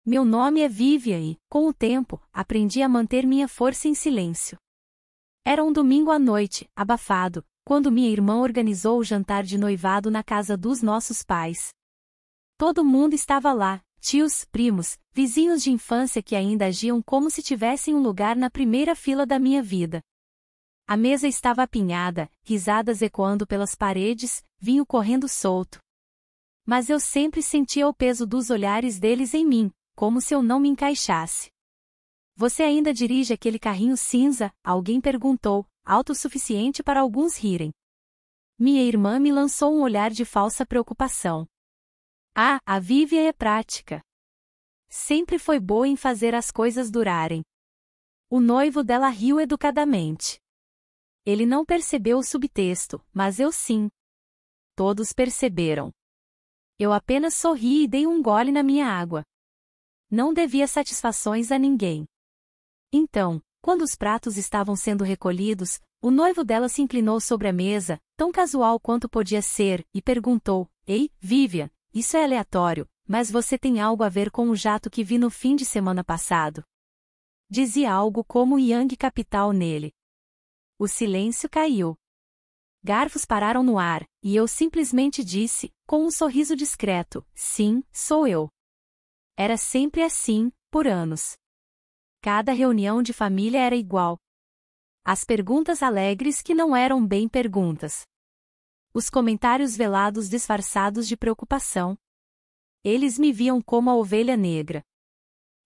Meu nome é Vivian e, com o tempo, aprendi a manter minha força em silêncio. Era um domingo à noite, abafado, quando minha irmã organizou o jantar de noivado na casa dos nossos pais. Todo mundo estava lá, tios, primos, vizinhos de infância que ainda agiam como se tivessem um lugar na primeira fila da minha vida. A mesa estava apinhada, risadas ecoando pelas paredes, vinho correndo solto. Mas eu sempre sentia o peso dos olhares deles em mim, como se eu não me encaixasse. Você ainda dirige aquele carrinho cinza? Alguém perguntou, autossuficiente para alguns rirem. Minha irmã me lançou um olhar de falsa preocupação. Ah, a Vivian é prática. Sempre foi boa em fazer as coisas durarem. O noivo dela riu educadamente. Ele não percebeu o subtexto, mas eu sim. Todos perceberam. Eu apenas sorri e dei um gole na minha água. Não devia satisfações a ninguém. Então, quando os pratos estavam sendo recolhidos, o noivo dela se inclinou sobre a mesa, tão casual quanto podia ser, e perguntou: Ei, Vivian, isso é aleatório, mas você tem algo a ver com o jato que vi no fim de semana passado? Dizia algo como Yang Capital nele. O silêncio caiu. Garfos pararam no ar, e eu simplesmente disse, com um sorriso discreto: Sim, sou eu. Era sempre assim, por anos. Cada reunião de família era igual. As perguntas alegres que não eram bem perguntas. Os comentários velados disfarçados de preocupação. Eles me viam como a ovelha negra.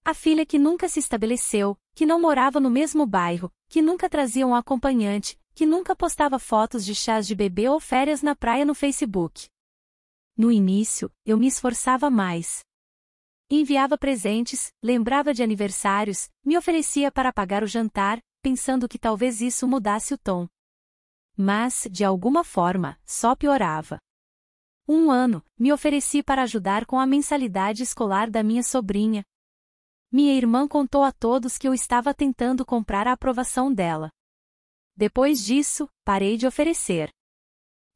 A filha que nunca se estabeleceu, que não morava no mesmo bairro, que nunca trazia um acompanhante, que nunca postava fotos de chás de bebê ou férias na praia no Facebook. No início, eu me esforçava mais. Enviava presentes, lembrava de aniversários, me oferecia para pagar o jantar, pensando que talvez isso mudasse o tom. Mas, de alguma forma, só piorava. Um ano, me ofereci para ajudar com a mensalidade escolar da minha sobrinha. Minha irmã contou a todos que eu estava tentando comprar a aprovação dela. Depois disso, parei de oferecer.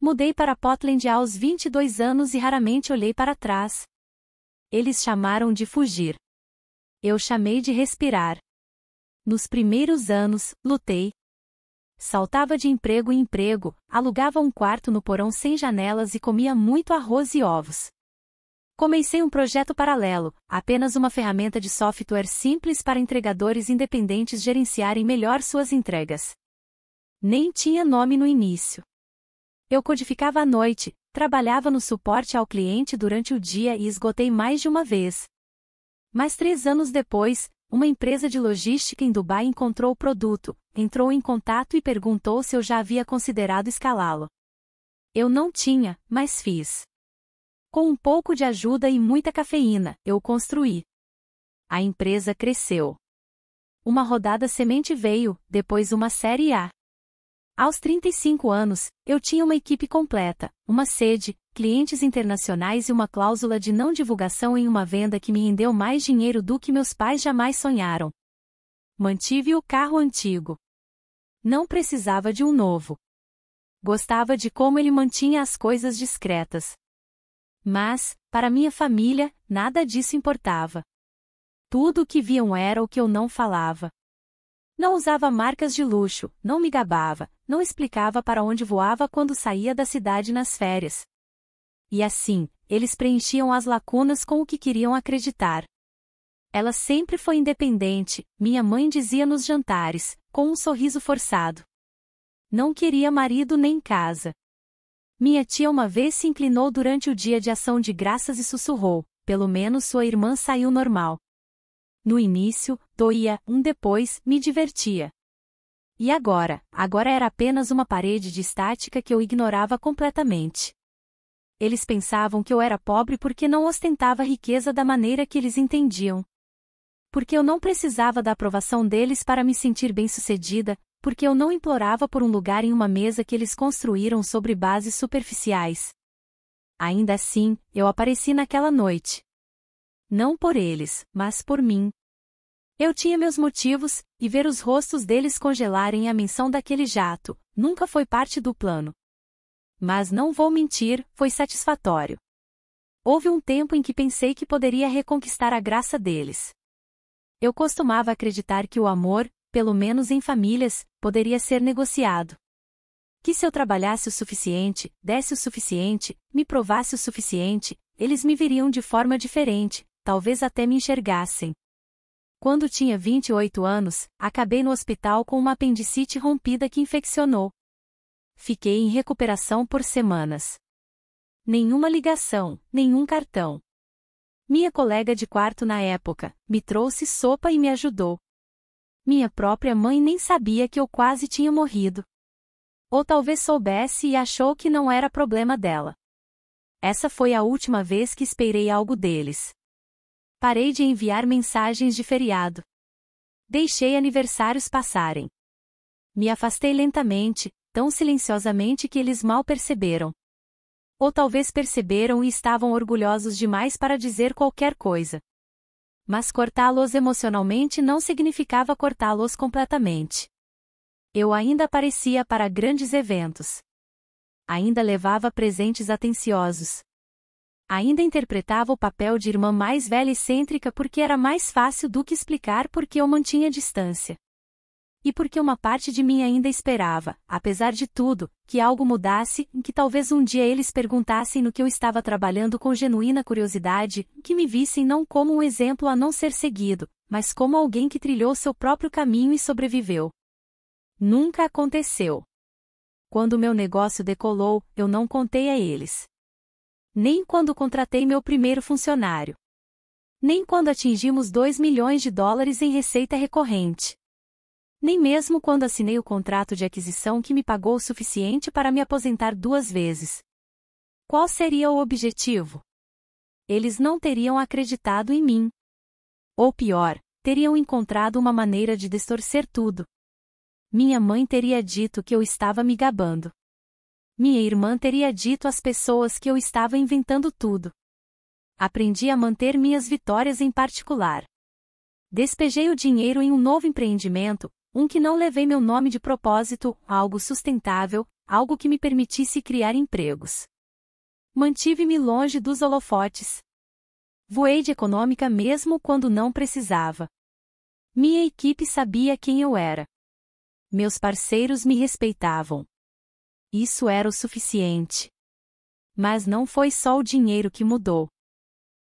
Mudei para Portland aos 22 anos e raramente olhei para trás. Eles chamaram de fugir. Eu chamei de respirar. Nos primeiros anos, lutei. Saltava de emprego em emprego, alugava um quarto no porão sem janelas e comia muito arroz e ovos. Comecei um projeto paralelo, apenas uma ferramenta de software simples para entregadores independentes gerenciarem melhor suas entregas. Nem tinha nome no início. Eu codificava à noite, trabalhava no suporte ao cliente durante o dia e esgotei mais de uma vez. Mas 3 anos depois, uma empresa de logística em Dubai encontrou o produto, entrou em contato e perguntou se eu já havia considerado escalá-lo. Eu não tinha, mas fiz. Com um pouco de ajuda e muita cafeína, eu construí. A empresa cresceu. Uma rodada semente veio, depois uma série A. Aos 35 anos, eu tinha uma equipe completa, uma sede, clientes internacionais e uma cláusula de não divulgação em uma venda que me rendeu mais dinheiro do que meus pais jamais sonharam. Mantive o carro antigo. Não precisava de um novo. Gostava de como ele mantinha as coisas discretas. Mas, para minha família, nada disso importava. Tudo o que viam era o que eu não falava. Não usava marcas de luxo, não me gabava, não explicava para onde voava quando saía da cidade nas férias. E assim, eles preenchiam as lacunas com o que queriam acreditar. Ela sempre foi independente, minha mãe dizia nos jantares, com um sorriso forçado. Não queria marido nem casa. Minha tia uma vez se inclinou durante o dia de ação de graças e sussurrou: pelo menos sua irmã saiu normal. No início, doía, depois, me divertia. E agora era apenas uma parede de estática que eu ignorava completamente. Eles pensavam que eu era pobre porque não ostentava riqueza da maneira que eles entendiam. Porque eu não precisava da aprovação deles para me sentir bem-sucedida, porque eu não implorava por um lugar em uma mesa que eles construíram sobre bases superficiais. Ainda assim, eu apareci naquela noite. Não por eles, mas por mim. Eu tinha meus motivos, e ver os rostos deles congelarem a menção daquele jato, nunca foi parte do plano. Mas não vou mentir, foi satisfatório. Houve um tempo em que pensei que poderia reconquistar a graça deles. Eu costumava acreditar que o amor, pelo menos em famílias, poderia ser negociado. Que se eu trabalhasse o suficiente, desse o suficiente, me provasse o suficiente, eles me viriam de forma diferente, talvez até me enxergassem. Quando tinha 28 anos, acabei no hospital com uma apendicite rompida que infeccionou. Fiquei em recuperação por semanas. Nenhuma ligação, nenhum cartão. Minha colega de quarto na época, me trouxe sopa e me ajudou. Minha própria mãe nem sabia que eu quase tinha morrido. Ou talvez soubesse e achou que não era problema dela. Essa foi a última vez que esperei algo deles. Parei de enviar mensagens de feriado. Deixei aniversários passarem. Me afastei lentamente, tão silenciosamente que eles mal perceberam. Ou talvez perceberam e estavam orgulhosos demais para dizer qualquer coisa. Mas cortá-los emocionalmente não significava cortá-los completamente. Eu ainda aparecia para grandes eventos. Ainda levava presentes atenciosos. Ainda interpretava o papel de irmã mais velha e excêntrica porque era mais fácil do que explicar porque eu mantinha distância. E porque uma parte de mim ainda esperava, apesar de tudo, que algo mudasse, que talvez um dia eles perguntassem no que eu estava trabalhando com genuína curiosidade, que me vissem não como um exemplo a não ser seguido, mas como alguém que trilhou seu próprio caminho e sobreviveu. Nunca aconteceu. Quando meu negócio decolou, eu não contei a eles. Nem quando contratei meu primeiro funcionário. Nem quando atingimos $2 milhões em receita recorrente. Nem mesmo quando assinei o contrato de aquisição que me pagou o suficiente para me aposentar 2 vezes. Qual seria o objetivo? Eles não teriam acreditado em mim. Ou pior, teriam encontrado uma maneira de distorcer tudo. Minha mãe teria dito que eu estava me gabando. Minha irmã teria dito às pessoas que eu estava inventando tudo. Aprendi a manter minhas vitórias em particular. Despejei o dinheiro em um novo empreendimento, um que não levei meu nome de propósito, algo sustentável, algo que me permitisse criar empregos. Mantive-me longe dos holofotes. Voei de econômica mesmo quando não precisava. Minha equipe sabia quem eu era. Meus parceiros me respeitavam. Isso era o suficiente. Mas não foi só o dinheiro que mudou.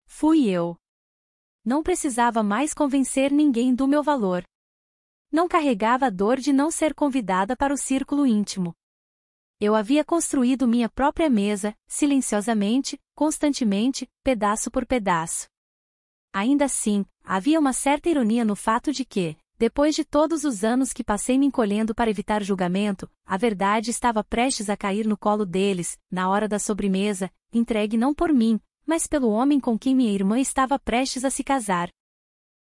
Fui eu. Não precisava mais convencer ninguém do meu valor. Não carregava a dor de não ser convidada para o círculo íntimo. Eu havia construído minha própria mesa, silenciosamente, constantemente, pedaço por pedaço. Ainda assim, havia uma certa ironia no fato de que, depois de todos os anos que passei me encolhendo para evitar julgamento, a verdade estava prestes a cair no colo deles, na hora da sobremesa, entregue não por mim, mas pelo homem com quem minha irmã estava prestes a se casar.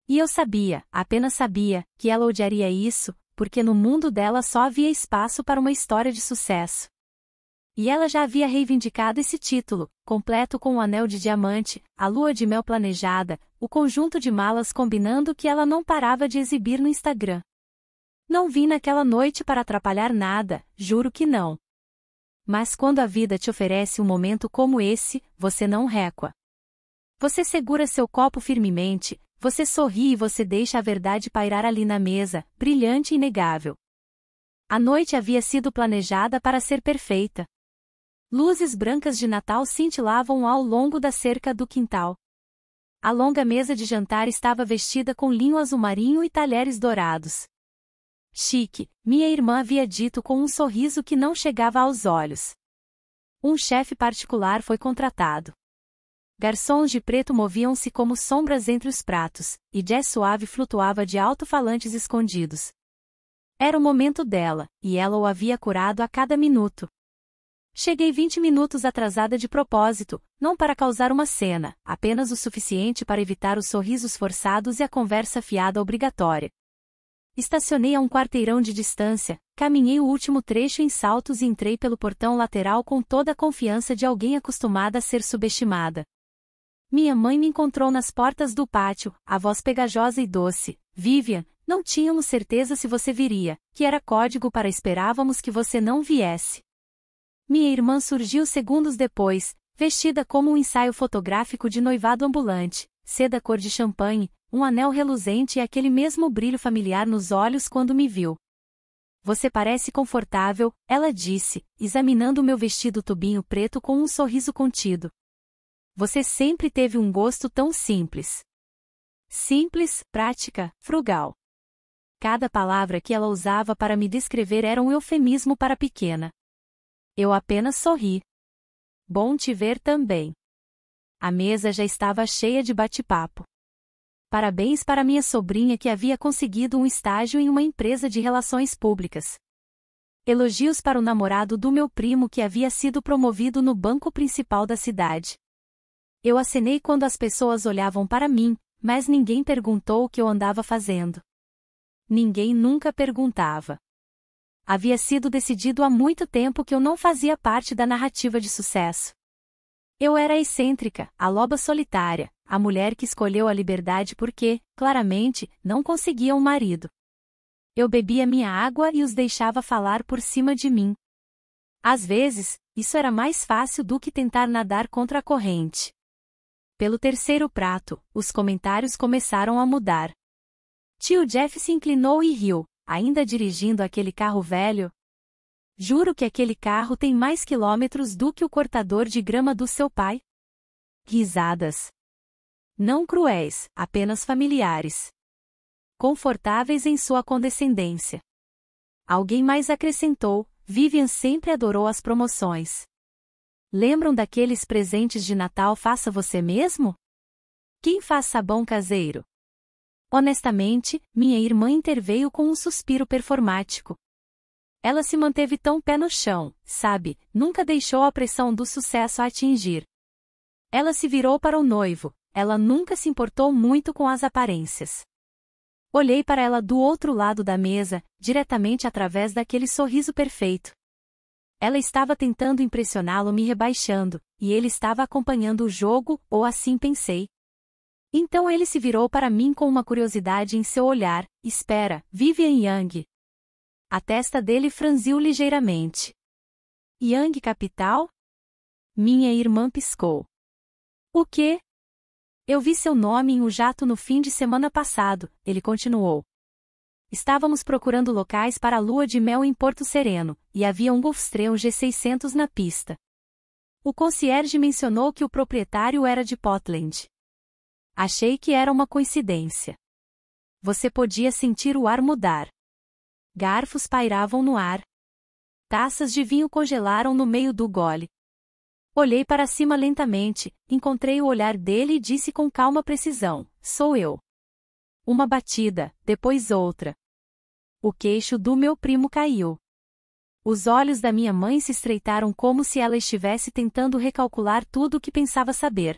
E eu sabia, apenas sabia, que ela odiaria isso, porque no mundo dela só havia espaço para uma história de sucesso. E ela já havia reivindicado esse título, completo com o anel de diamante, a lua de mel planejada, o conjunto de malas combinando que ela não parava de exibir no Instagram. Não vim naquela noite para atrapalhar nada, juro que não. Mas quando a vida te oferece um momento como esse, você não recua. Você segura seu copo firmemente, você sorri e você deixa a verdade pairar ali na mesa, brilhante e inegável. A noite havia sido planejada para ser perfeita. Luzes brancas de Natal cintilavam ao longo da cerca do quintal. A longa mesa de jantar estava vestida com linho azul marinho e talheres dourados. Chique, minha irmã havia dito com um sorriso que não chegava aos olhos. Um chefe particular foi contratado. Garçons de preto moviam-se como sombras entre os pratos, e jazz suave flutuava de alto-falantes escondidos. Era o momento dela, e ela o havia curado a cada minuto. Cheguei 20 minutos atrasada de propósito, não para causar uma cena, apenas o suficiente para evitar os sorrisos forçados e a conversa fiada obrigatória. Estacionei a um quarteirão de distância, caminhei o último trecho em saltos e entrei pelo portão lateral com toda a confiança de alguém acostumada a ser subestimada. Minha mãe me encontrou nas portas do pátio, a voz pegajosa e doce. Vivian, não tínhamos certeza se você viria, que era código para esperávamos que você não viesse. Minha irmã surgiu segundos depois, vestida como um ensaio fotográfico de noivado ambulante, seda cor de champanhe, um anel reluzente e aquele mesmo brilho familiar nos olhos quando me viu. Você parece confortável, ela disse, examinando meu vestido tubinho preto com um sorriso contido. Você sempre teve um gosto tão simples. Simples, prática, frugal. Cada palavra que ela usava para me descrever era um eufemismo para pequena. Eu apenas sorri. Bom te ver também. A mesa já estava cheia de bate-papo. Parabéns para minha sobrinha que havia conseguido um estágio em uma empresa de relações públicas. Elogios para o namorado do meu primo que havia sido promovido no banco principal da cidade. Eu acenei quando as pessoas olhavam para mim, mas ninguém perguntou o que eu andava fazendo. Ninguém nunca perguntava. Havia sido decidido há muito tempo que eu não fazia parte da narrativa de sucesso. Eu era a excêntrica, a loba solitária, a mulher que escolheu a liberdade porque, claramente, não conseguia um marido. Eu bebia minha água e os deixava falar por cima de mim. Às vezes, isso era mais fácil do que tentar nadar contra a corrente. Pelo terceiro prato, os comentários começaram a mudar. Tio Jeff se inclinou e riu, ainda dirigindo aquele carro velho. Juro que aquele carro tem mais quilômetros do que o cortador de grama do seu pai. Risadas. Não cruéis, apenas familiares. Confortáveis em sua condescendência. Alguém mais acrescentou, Vivian sempre adorou as promoções. Lembram daqueles presentes de Natal faça você mesmo? Quem faz sabão caseiro? Honestamente, minha irmã interveio com um suspiro performático. Ela se manteve tão pé no chão, sabe, nunca deixou a pressão do sucesso a atingir. Ela se virou para o noivo, ela nunca se importou muito com as aparências. Olhei para ela do outro lado da mesa, diretamente através daquele sorriso perfeito. Ela estava tentando impressioná-lo me rebaixando, e ele estava acompanhando o jogo, ou assim pensei. Então ele se virou para mim com uma curiosidade em seu olhar. Espera, Vivian Young. A testa dele franziu ligeiramente. Young Capital? Minha irmã piscou. O quê? Eu vi seu nome em um jato no fim de semana passado, ele continuou. Estávamos procurando locais para a lua de mel em Porto Sereno, e havia um Gulfstream G600 na pista. O concierge mencionou que o proprietário era de Portland. Achei que era uma coincidência. Você podia sentir o ar mudar. Garfos pairavam no ar. Taças de vinho congelaram no meio do gole. Olhei para cima lentamente, encontrei o olhar dele e disse com calma precisão, sou eu. Uma batida, depois outra. O queixo do meu primo caiu. Os olhos da minha mãe se estreitaram como se ela estivesse tentando recalcular tudo o que pensava saber.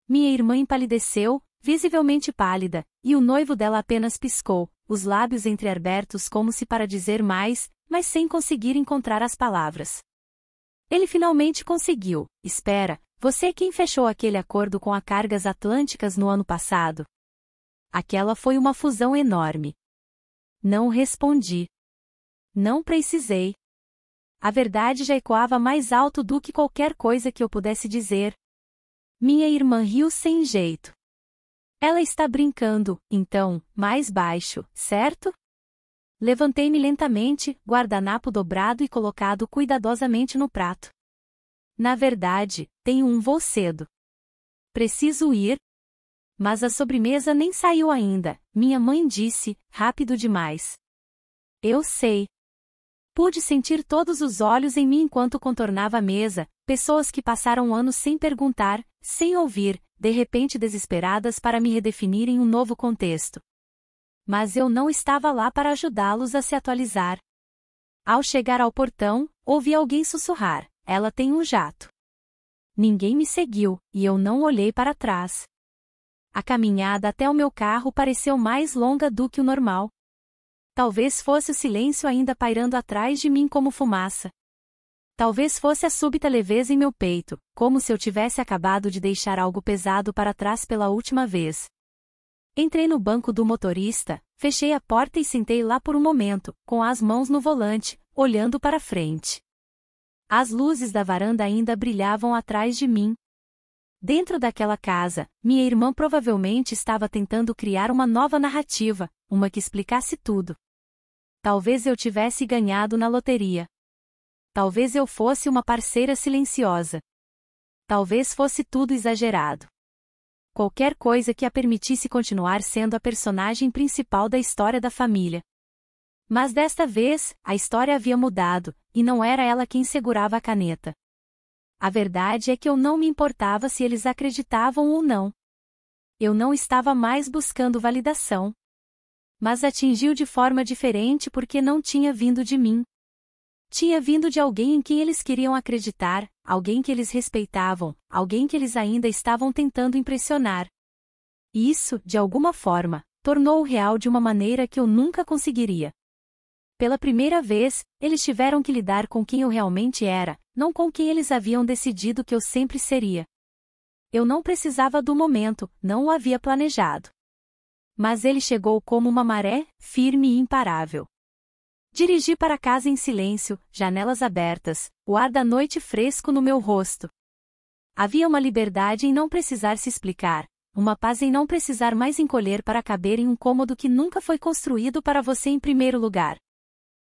Minha irmã empalideceu, visivelmente pálida, e o noivo dela apenas piscou, os lábios entreabertos como se para dizer mais, mas sem conseguir encontrar as palavras. Ele finalmente conseguiu. Espera, você é quem fechou aquele acordo com a Cargas Atlânticas no ano passado? Aquela foi uma fusão enorme. Não respondi. Não precisei. A verdade já ecoava mais alto do que qualquer coisa que eu pudesse dizer. Minha irmã riu sem jeito. Ela está brincando, então, mais baixo, certo? Levantei-me lentamente, guardanapo dobrado e colocado cuidadosamente no prato. Na verdade, tenho um voo cedo. Preciso ir? Mas a sobremesa nem saiu ainda, minha mãe disse, rápido demais. Eu sei. Pude sentir todos os olhos em mim enquanto contornava a mesa, pessoas que passaram anos sem perguntar, sem ouvir, de repente desesperadas para me redefinir em um novo contexto. Mas eu não estava lá para ajudá-los a se atualizar. Ao chegar ao portão, ouvi alguém sussurrar, ela tem um jato. Ninguém me seguiu, e eu não olhei para trás. A caminhada até o meu carro pareceu mais longa do que o normal. Talvez fosse o silêncio ainda pairando atrás de mim como fumaça. Talvez fosse a súbita leveza em meu peito, como se eu tivesse acabado de deixar algo pesado para trás pela última vez. Entrei no banco do motorista, fechei a porta e sentei lá por um momento, com as mãos no volante, olhando para frente. As luzes da varanda ainda brilhavam atrás de mim. Dentro daquela casa, minha irmã provavelmente estava tentando criar uma nova narrativa, uma que explicasse tudo. Talvez eu tivesse ganhado na loteria. Talvez eu fosse uma parceira silenciosa. Talvez fosse tudo exagerado. Qualquer coisa que a permitisse continuar sendo a personagem principal da história da família. Mas desta vez, a história havia mudado, e não era ela quem segurava a caneta. A verdade é que eu não me importava se eles acreditavam ou não. Eu não estava mais buscando validação. Mas atingiu de forma diferente porque não tinha vindo de mim. Tinha vindo de alguém em quem eles queriam acreditar, alguém que eles respeitavam, alguém que eles ainda estavam tentando impressionar. Isso, de alguma forma, tornou-o real de uma maneira que eu nunca conseguiria. Pela primeira vez, eles tiveram que lidar com quem eu realmente era, não com quem eles haviam decidido que eu sempre seria. Eu não precisava do momento, não o havia planejado. Mas ele chegou como uma maré, firme e imparável. Dirigi para casa em silêncio, janelas abertas, o ar da noite fresco no meu rosto. Havia uma liberdade em não precisar se explicar, uma paz em não precisar mais encolher para caber em um cômodo que nunca foi construído para você em primeiro lugar.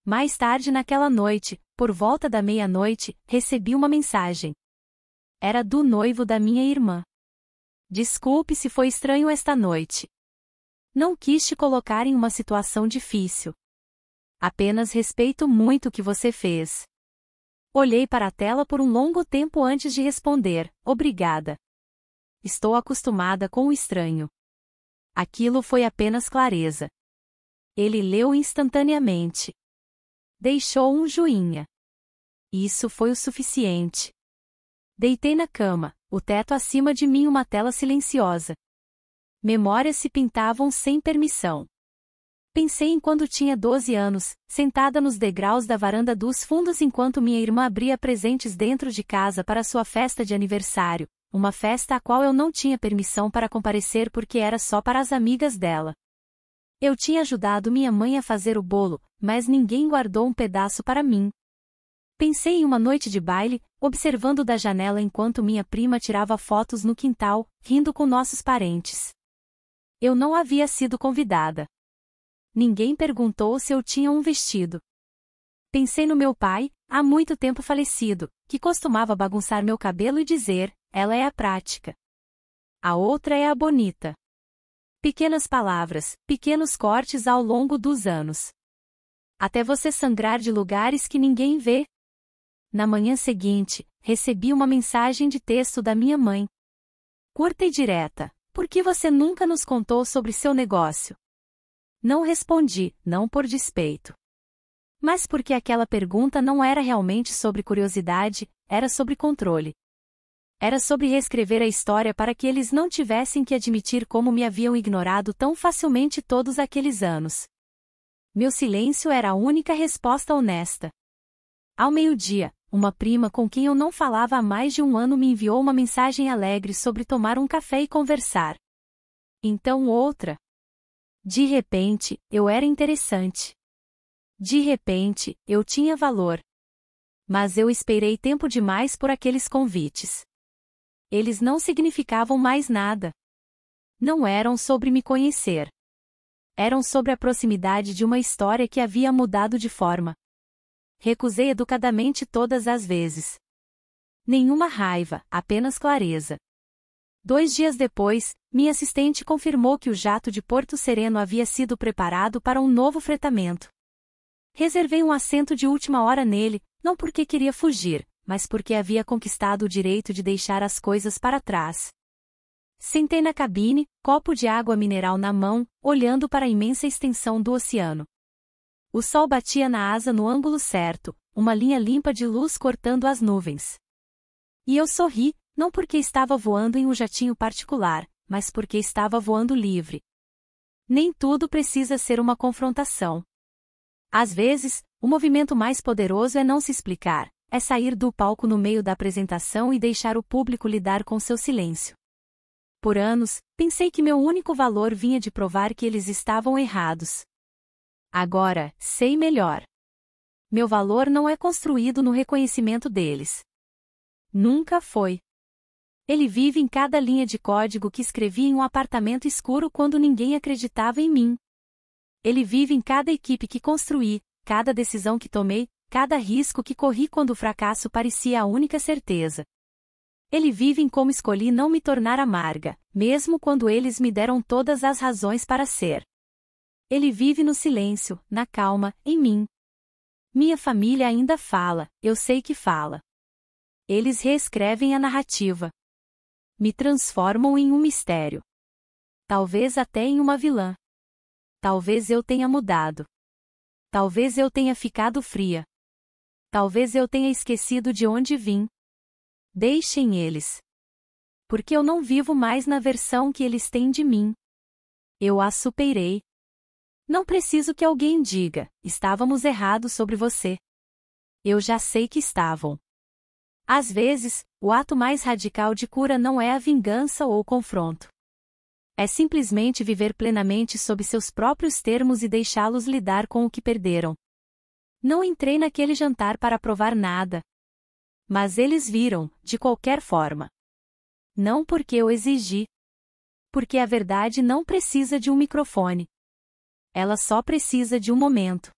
Mais tarde naquela noite, por volta da meia-noite, recebi uma mensagem. Era do noivo da minha irmã. Desculpe se foi estranho esta noite. Não quis te colocar em uma situação difícil. Apenas respeito muito o que você fez. Olhei para a tela por um longo tempo antes de responder, obrigada. Estou acostumada com o estranho. Aquilo foi apenas clareza. Ele leu instantaneamente. Deixou um joinha. Isso foi o suficiente. Deitei na cama, o teto acima de mim uma tela silenciosa. Memórias se pintavam sem permissão. Pensei em quando tinha 12 anos, sentada nos degraus da varanda dos fundos enquanto minha irmã abria presentes dentro de casa para sua festa de aniversário, uma festa à qual eu não tinha permissão para comparecer porque era só para as amigas dela. Eu tinha ajudado minha mãe a fazer o bolo, mas ninguém guardou um pedaço para mim. Pensei em uma noite de baile, observando da janela enquanto minha prima tirava fotos no quintal, rindo com nossos parentes. Eu não havia sido convidada. Ninguém perguntou se eu tinha um vestido. Pensei no meu pai, há muito tempo falecido, que costumava bagunçar meu cabelo e dizer, ela é a prática. A outra é a bonita. Pequenas palavras, pequenos cortes ao longo dos anos. Até você sangrar de lugares que ninguém vê. Na manhã seguinte, recebi uma mensagem de texto da minha mãe. Curta e direta, por que você nunca nos contou sobre seu negócio? Não respondi, não por despeito. Mas porque aquela pergunta não era realmente sobre curiosidade, era sobre controle. Era sobre reescrever a história para que eles não tivessem que admitir como me haviam ignorado tão facilmente todos aqueles anos. Meu silêncio era a única resposta honesta. Ao meio-dia, uma prima com quem eu não falava há mais de um ano me enviou uma mensagem alegre sobre tomar um café e conversar. Então outra. De repente, eu era interessante. De repente, eu tinha valor. Mas eu esperei tempo demais por aqueles convites. Eles não significavam mais nada. Não eram sobre me conhecer. Eram sobre a proximidade de uma história que havia mudado de forma. Recusei educadamente todas as vezes. Nenhuma raiva, apenas clareza. 2 dias depois, minha assistente confirmou que o jato de Porto Sereno havia sido preparado para um novo fretamento. Reservei um assento de última hora nele, não porque queria fugir, mas porque havia conquistado o direito de deixar as coisas para trás. Sentei na cabine, copo de água mineral na mão, olhando para a imensa extensão do oceano. O sol batia na asa no ângulo certo, uma linha limpa de luz cortando as nuvens. E eu sorri, não porque estava voando em um jatinho particular, mas porque estava voando livre. Nem tudo precisa ser uma confrontação. Às vezes, o movimento mais poderoso é não se explicar, é sair do palco no meio da apresentação e deixar o público lidar com seu silêncio. Por anos, pensei que meu único valor vinha de provar que eles estavam errados. Agora, sei melhor. Meu valor não é construído no reconhecimento deles. Nunca foi. Ele vive em cada linha de código que escrevi em um apartamento escuro quando ninguém acreditava em mim. Ele vive em cada equipe que construí, cada decisão que tomei, cada risco que corri quando o fracasso parecia a única certeza. Ele vive em como escolhi não me tornar amarga, mesmo quando eles me deram todas as razões para ser. Ele vive no silêncio, na calma, em mim. Minha família ainda fala, eu sei que fala. Eles reescrevem a narrativa. Me transformam em um mistério. Talvez até em uma vilã. Talvez eu tenha mudado. Talvez eu tenha ficado fria. Talvez eu tenha esquecido de onde vim. Deixem eles. Porque eu não vivo mais na versão que eles têm de mim. Eu a superei. Não preciso que alguém diga, estávamos errados sobre você. Eu já sei que estavam. Às vezes, o ato mais radical de cura não é a vingança ou o confronto. É simplesmente viver plenamente sob seus próprios termos e deixá-los lidar com o que perderam. Não entrei naquele jantar para provar nada. Mas eles viram, de qualquer forma. Não porque eu exigi. Porque a verdade não precisa de um microfone. Ela só precisa de um momento.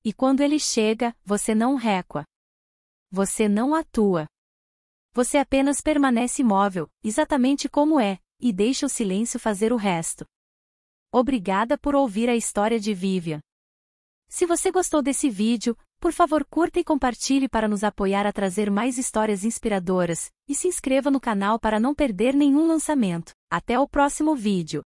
E quando ele chega, você não recua. Você não atua. Você apenas permanece imóvel, exatamente como é, e deixa o silêncio fazer o resto. Obrigada por ouvir a história de Vivian. Se você gostou desse vídeo, por favor curta e compartilhe para nos apoiar a trazer mais histórias inspiradoras, e se inscreva no canal para não perder nenhum lançamento. Até o próximo vídeo.